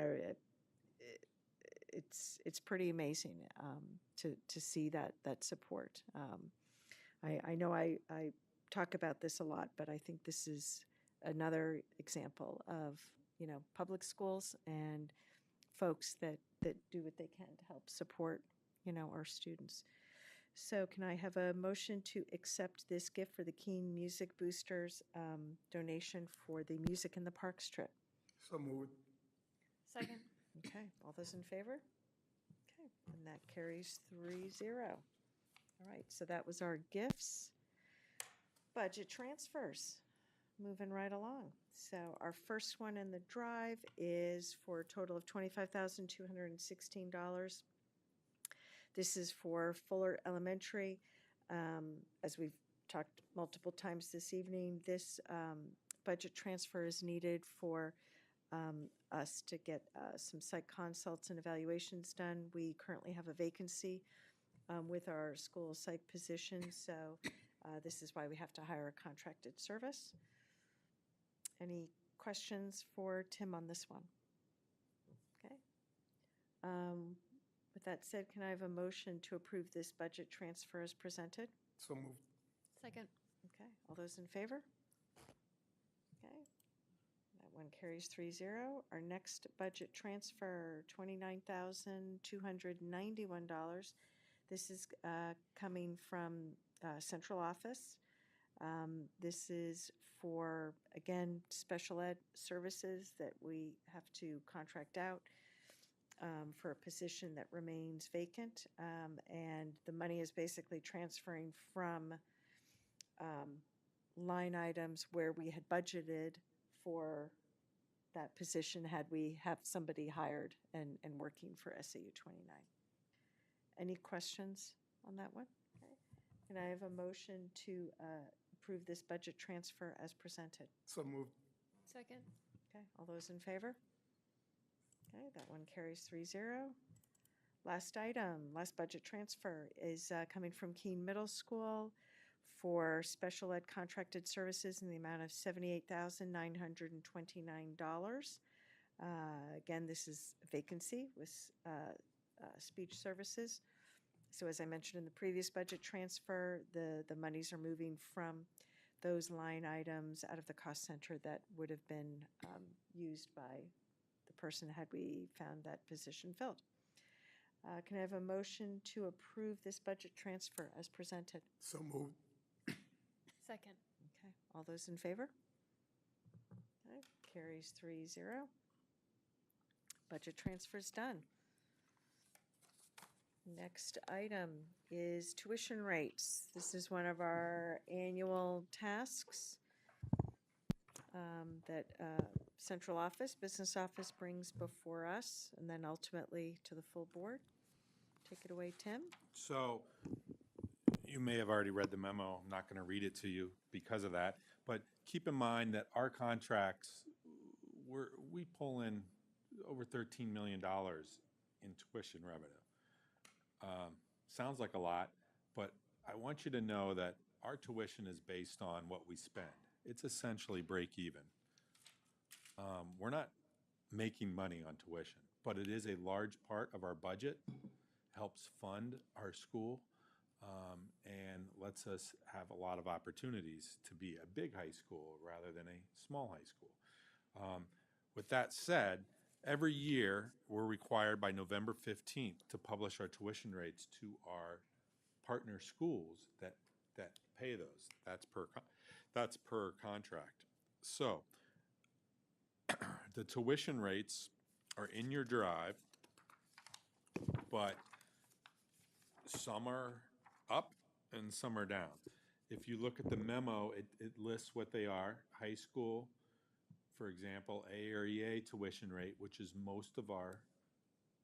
it's pretty amazing to see that support. I know I talk about this a lot, but I think this is another example of, public schools and folks that do what they can to help support, our students. So can I have a motion to accept this gift for the Keene Music Boosters donation for the Music in the Parks trip? So moved. Second. Okay, all those in favor? Okay, and that carries 3-0. All right, so that was our gifts. Budget transfers, moving right along. So our first one in the drive is for a total of $25,216. This is for Fuller Elementary. As we've talked multiple times this evening, this budget transfer is needed for us to get some site consults and evaluations done. We currently have a vacancy with our school site position, so this is why we have to hire a contracted service. Any questions for Tim on this one? Okay. With that said, can I have a motion to approve this budget transfer as presented? So moved. Second. Okay, all those in favor? Okay, that one carries 3-0. Our next budget transfer, $29,291. This is coming from central office. This is for, again, special ed services that we have to contract out for a position that remains vacant. And the money is basically transferring from line items where we had budgeted for that position had we have somebody hired and working for SAU 29. Any questions on that one? Okay. Can I have a motion to approve this budget transfer as presented? So moved. Second. Okay, all those in favor? Okay, that one carries 3-0. Last item, last budget transfer is coming from Keene Middle School for special ed contracted services in the amount of $78,929. Again, this is a vacancy with speech services. So as I mentioned in the previous budget transfer, the monies are moving from those line items out of the cost center that would have been used by the person had we found that position filled. Can I have a motion to approve this budget transfer as presented? So moved. Second. Okay, all those in favor? Okay, carries 3-0. Budget transfer's done. Next item is tuition rates. This is one of our annual tasks that central office, business office brings before us and then ultimately to the full board. Take it away, Tim. So you may have already read the memo. I'm not going to read it to you because of that. But keep in mind that our contracts, we pull in over $13 million in tuition revenue. Sounds like a lot, but I want you to know that our tuition is based on what we spend. It's essentially break even. We're not making money on tuition, but it is a large part of our budget, helps fund our school, and lets us have a lot of opportunities to be a big high school rather than a small high school. With that said, every year we're required by November 15th to publish our tuition rates to our partner schools that pay those. That's per contract. So the tuition rates are in your drive, but some are up and some are down. If you look at the memo, it lists what they are. High school, for example, A area tuition rate, which is most of our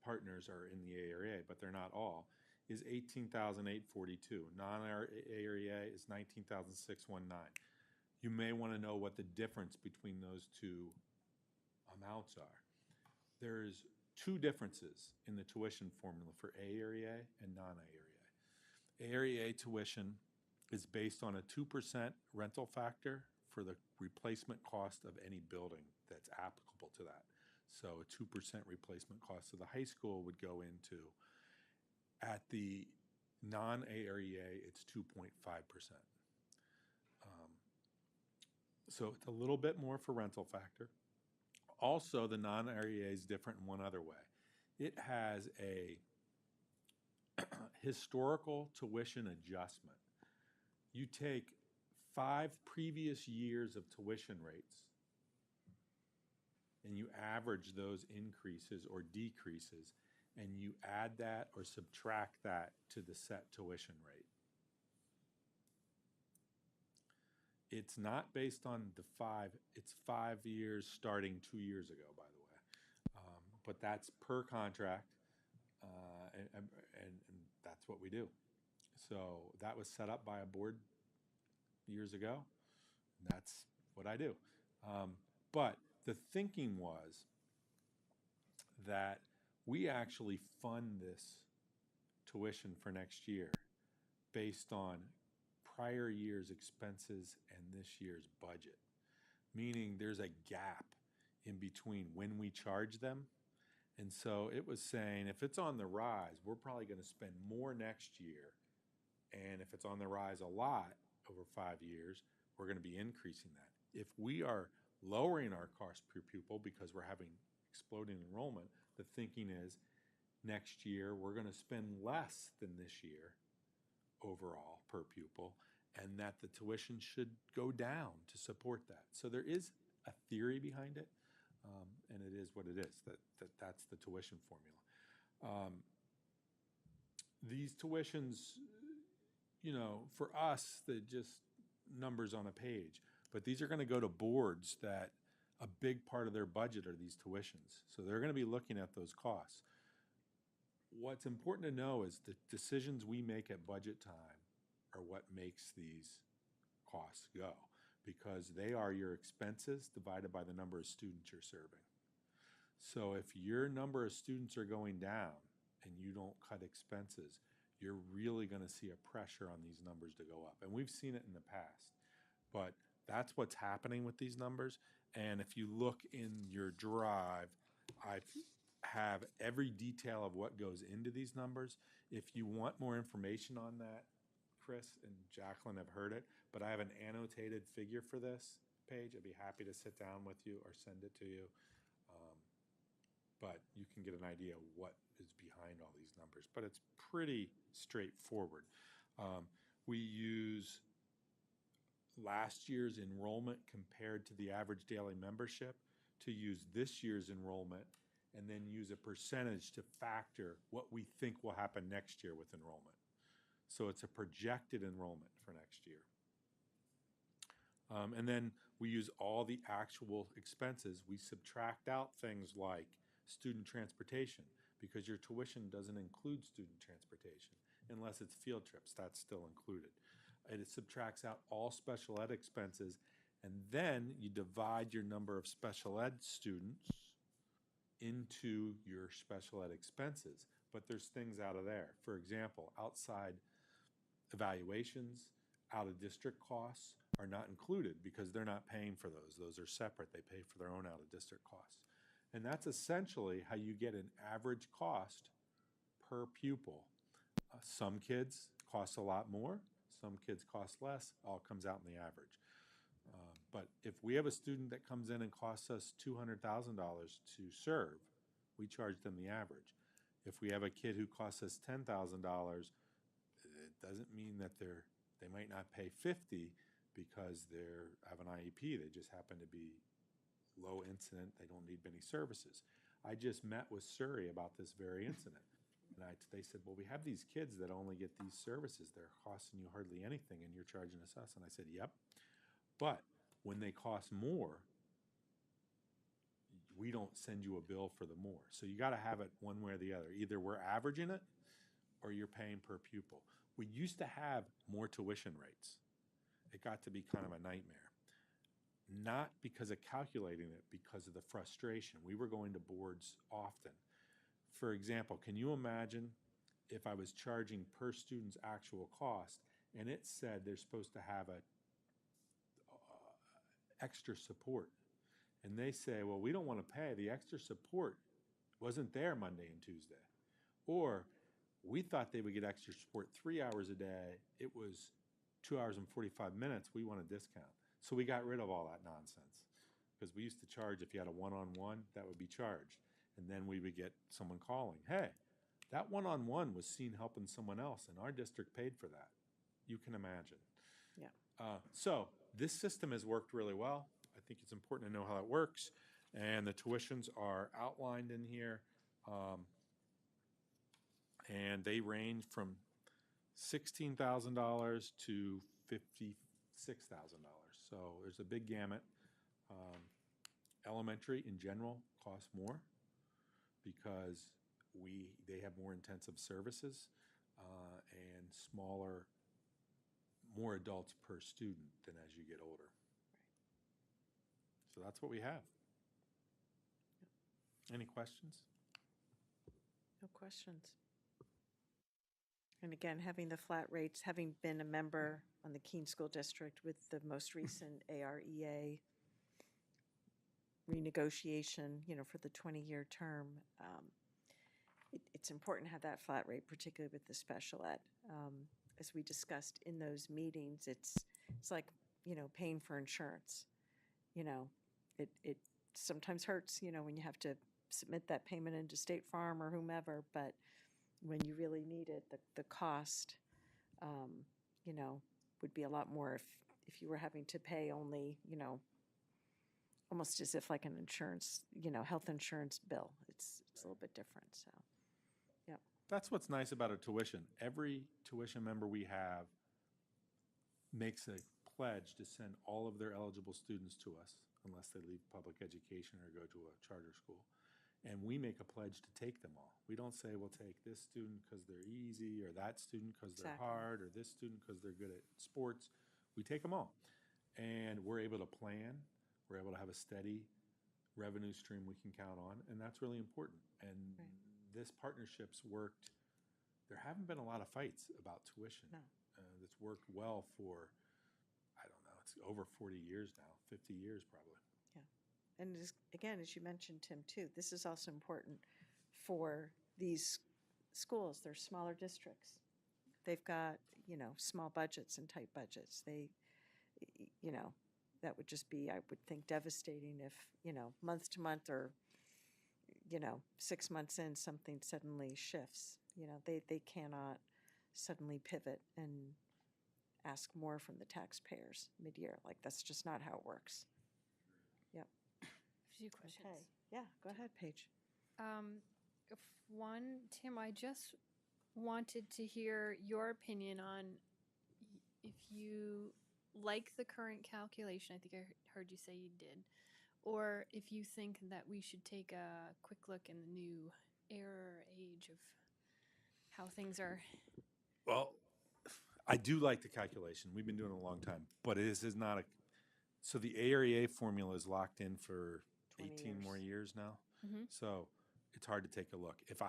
partners are in the A area, but they're not all, is $18,842. Non-A area is $19,619. You may want to know what the difference between those two amounts are. There's two differences in the tuition formula for A area and non-A area. A area tuition is based on a 2% rental factor for the replacement cost of any building that's applicable to that. So a 2% replacement cost of the high school would go into, at the non-A area, it's 2.5%. So it's a little bit more for rental factor. Also, the non-area is different in one other way. It has a historical tuition adjustment. You take 5 previous years of tuition rates and you average those increases or decreases, and you add that or subtract that to the set tuition rate. It's not based on the 5, it's 5 years starting 2 years ago, by the way. But that's per contract, and that's what we do. So that was set up by a board years ago. That's what I do. But the thinking was that we actually fund this tuition for next year based on prior year's expenses and this year's budget, meaning there's a gap in between when we charge them. And so it was saying if it's on the rise, we're probably going to spend more next year. And if it's on the rise a lot over 5 years, we're going to be increasing that. If we are lowering our cost per pupil because we're having exploding enrollment, the thinking is next year we're going to spend less than this year overall per pupil, and that the tuition should go down to support that. So there is a theory behind it, and it is what it is, that's the tuition formula. These tuitions, for us, they're just numbers on a page, but these are going to go to boards that a big part of their budget are these tuitions. So they're going to be looking at those costs. What's important to know is the decisions we make at budget time are what makes these costs go, because they are your expenses divided by the number of students you're serving. So if your number of students are going down and you don't cut expenses, you're really going to see a pressure on these numbers to go up. And we've seen it in the past, but that's what's happening with these numbers. And if you look in your drive, I have every detail of what goes into these numbers. If you want more information on that, Chris and Jacqueline have heard it, but I have an annotated figure for this page. I'd be happy to sit down with you or send it to you. But you can get an idea of what is behind all these numbers. But it's pretty straightforward. We use last year's enrollment compared to the average daily membership to use this year's enrollment, and then use a percentage to factor what we think will happen next year with enrollment. So it's a projected enrollment for next year. And then we use all the actual expenses. We subtract out things like student transportation, because your tuition doesn't include student transportation unless it's field trips. That's still included. And it subtracts out all special ed expenses, and then you divide your number of special ed students into your special ed expenses. But there's things out of there. For example, outside evaluations, out of district costs are not included because they're not paying for those. Those are separate. They pay for their own out of district costs. And that's essentially how you get an average cost per pupil. Some kids cost a lot more, some kids cost less, all comes out in the average. But if we have a student that comes in and costs us $200,000 to serve, we charge them the average. If we have a kid who costs us $10,000, it doesn't mean that they might not pay $50 because they have an IEP. They just happen to be low incident. They don't need many services. I just met with Surrey about this very incident. And they said, well, we have these kids that only get these services. They're costing you hardly anything, and you're charging us. And I said, yep. But when they cost more, we don't send you a bill for the more. So you got to have it one way or the other. Either we're averaging it or you're paying per pupil. We used to have more tuition rates. It got to be kind of a nightmare. Not because of calculating it, because of the frustration. We were going to boards often. For example, can you imagine if I was charging per student's actual cost and it said they're supposed to have a extra support, and they say, well, we don't want to pay. The extra support wasn't there Monday and Tuesday. Or we thought they would get extra support 3 hours a day. It was 2 hours and 45 minutes. We want a discount. So we got rid of all that nonsense, because we used to charge, if you had a one-on-one, that would be charged. And then we would get someone calling, hey, that one-on-one was seen helping someone else, and our district paid for that. You can imagine. Yeah. So this system has worked really well. I think it's important to know how it works. And the tuitions are outlined in here. And they range from $16,000 to $56,000. So there's a big gamut. Elementary in general costs more because they have more intensive services, and more adults per student than as you get older. So that's what we have. Any questions? No questions. And again, having the flat rates, having been a member on the Keene School District with the most recent AREA renegotiation, for the 20-year term, it's important to have that flat rate, particularly with the special ed. As we discussed in those meetings, it's like, paying for insurance. It sometimes hurts, when you have to submit that payment into State Farm or whomever, but when you really need it, the cost, would be a lot more if you were having to pay only, almost as if like an insurance, health insurance bill. It's a little bit different, so, yep. That's what's nice about a tuition. Every tuition member we have makes a pledge to send all of their eligible students to us, unless they leave public education or go to a charter school. And we make a pledge to take them all. We don't say we'll take this student because they're easy, or that student because they're Exactly. hard, or this student because they're good at sports. We take them all. And we're able to plan. We're able to have a steady revenue stream we can count on, and that's really important. And this partnership's worked. There haven't been a lot of fights about tuition. No. It's worked well for, I don't know, it's over 40 years now, 50 years probably. And again, as you mentioned, Tim, too, this is also important for these schools. They're smaller districts. They've got, small budgets and tight budgets. They, that would just be, I would think, devastating if, month to month or, 6 months in, something suddenly shifts. They cannot suddenly pivot and ask more from the taxpayers mid-year. Like, that's just not how it works. Yep. A few questions. Okay. Yeah, go ahead, Paige. If one, Tim, I just wanted to hear your opinion on if you like the current calculation. I think I heard you say you did. Or if you think that we should take a quick look in the new era age of how things are. Well, I do like the calculation. We've been doing it a long time, but this is not a. So the AREA formula is locked in for 20 18 more years now. Mhm. So it's hard to take a look. If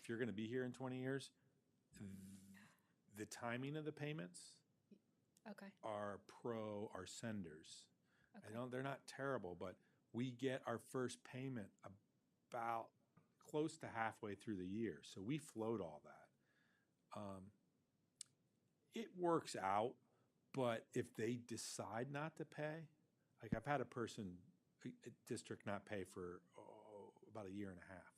you're going to be here in 20 years, the timing of the payments Okay. are our senders. Okay. They're not terrible, but we get our first payment about close to halfway through the year. So we float all that. It works out, but if they decide not to pay, like I've had a district not pay for about a year and a half.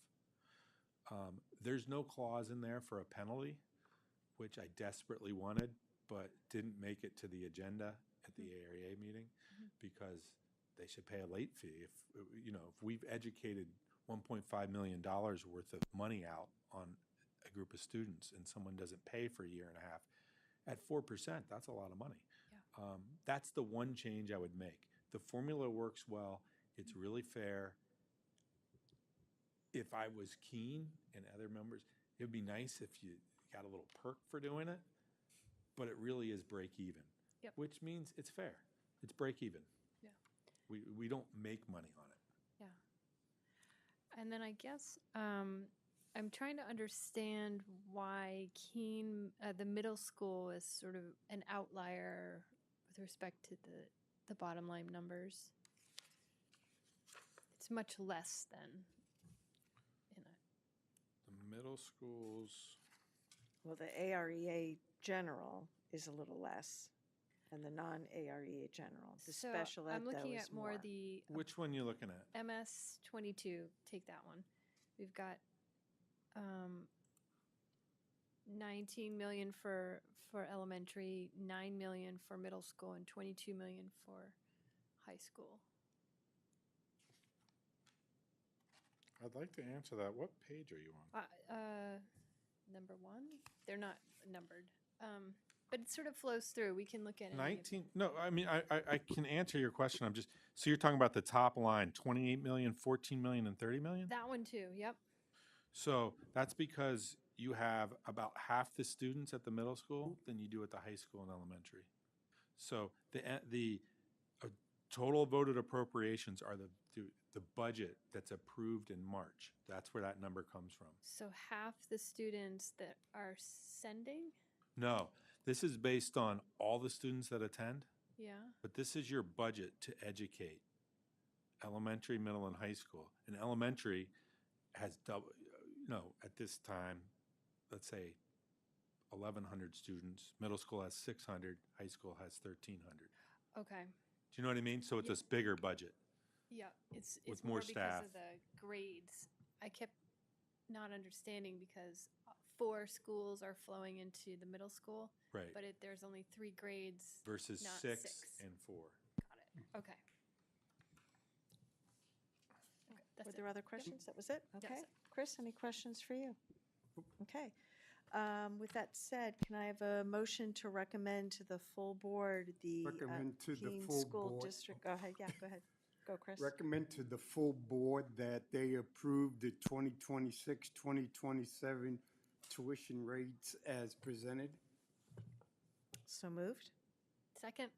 There's no clause in there for a penalty, which I desperately wanted, but didn't make it to the agenda at the AREA meeting because they should pay a late fee. If we've educated $1.5 million worth of money out on a group of students and someone doesn't pay for a year and a half, at 4%, that's a lot of money. Yeah. That's the one change I would make. The formula works well. It's really fair. If I was Keene and other members, it would be nice if you got a little perk for doing it, but it really is break even, Yep. which means it's fair. It's break even. Yeah. We don't make money on it. Yeah. And then I guess I'm trying to understand why Keene, the middle school, is sort of an outlier with respect to the bottom line numbers. It's much less than in a. The middle schools. Well, the AREA general is a little less than the non-AREA general. The So special ed, I'm looking though, at is more the Which one you looking at? MS 22. Take that one. We've got 19 million for elementary, 9 million for middle school, and 22 million for high school. I'd like to answer that. What page are you on? Number 1. They're not numbered, but it sort of flows through. We can look at it. 19? No, I mean, I can answer your question. So you're talking about the top line, 28 million, 14 million, and 30 million? That one too. Yep. So that's because you have about half the students at the middle school than you do at the high school and elementary. So the total voted appropriations are the budget that's approved in March. That's where that number comes from. So half the students that are sending? No, this is based on all the students that attend, Yeah. but this is your budget to educate elementary, middle, and high school. And elementary has at this time, let's say 1,100 students. Middle school has 600, high school has 1,300. Okay. Do you know what I mean? So it's a bigger budget. Yeah, it's With more more because staff. of the grades. I kept not understanding because 4 schools are flowing into the middle school, Right. but there's only 3 grades. Versus not 6 6. and 4. Got it. Okay. That's Were it. there other questions? That was it? That's Okay. it. Chris, any questions for you? Okay. With that said, can I have a motion to recommend to the full board the Recommend to the Keene full School board. District? Go ahead. Yeah, go ahead. Go, Chris. Recommend to the full board that they approve the 2026, 2027 tuition rates as presented. So moved. Second.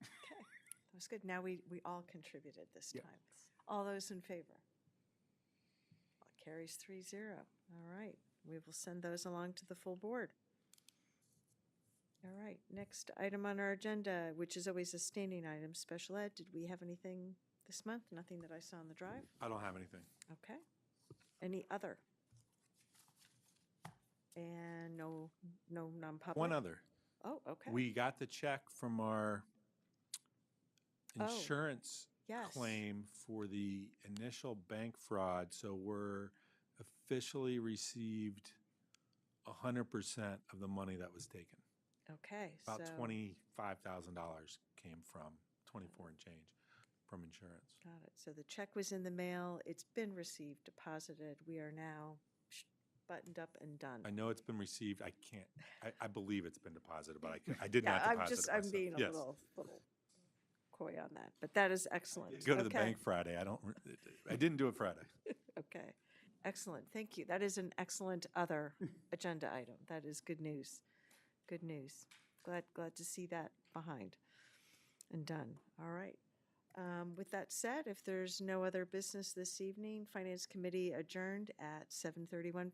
Okay. That was good. Now we all contributed this Yeah. time. All those in favor? Well, it carries 3-0. All right. We will send those along to the full board. All right. Next item on our agenda, which is always a standing item, special ed. Did we have anything this month? Nothing that I saw on the drive? I don't have anything. Okay. Any other? And no non-public? One other. Oh, okay. We got the check from our Oh, insurance yes. claim for the initial bank fraud. So we're officially received 100% of the money that was taken. Okay. About so- $25,000 came from 24 and change from insurance. Got it. So the check was in the mail. It's been received, deposited. We are now buttoned up and done. I know it's been received. I believe it's been deposited, but I did not Yeah, deposit it I'm myself. being a Yes. little coy on that, but that is excellent. Go to the Okay. bank Friday. I didn't do it Friday. Okay. Excellent. Thank you. That is an excellent other agenda item. That is good news. Good news. Glad to see that behind and done. All right. With that said, if there's no other business this evening, Finance Committee adjourned at 7:31 p.m.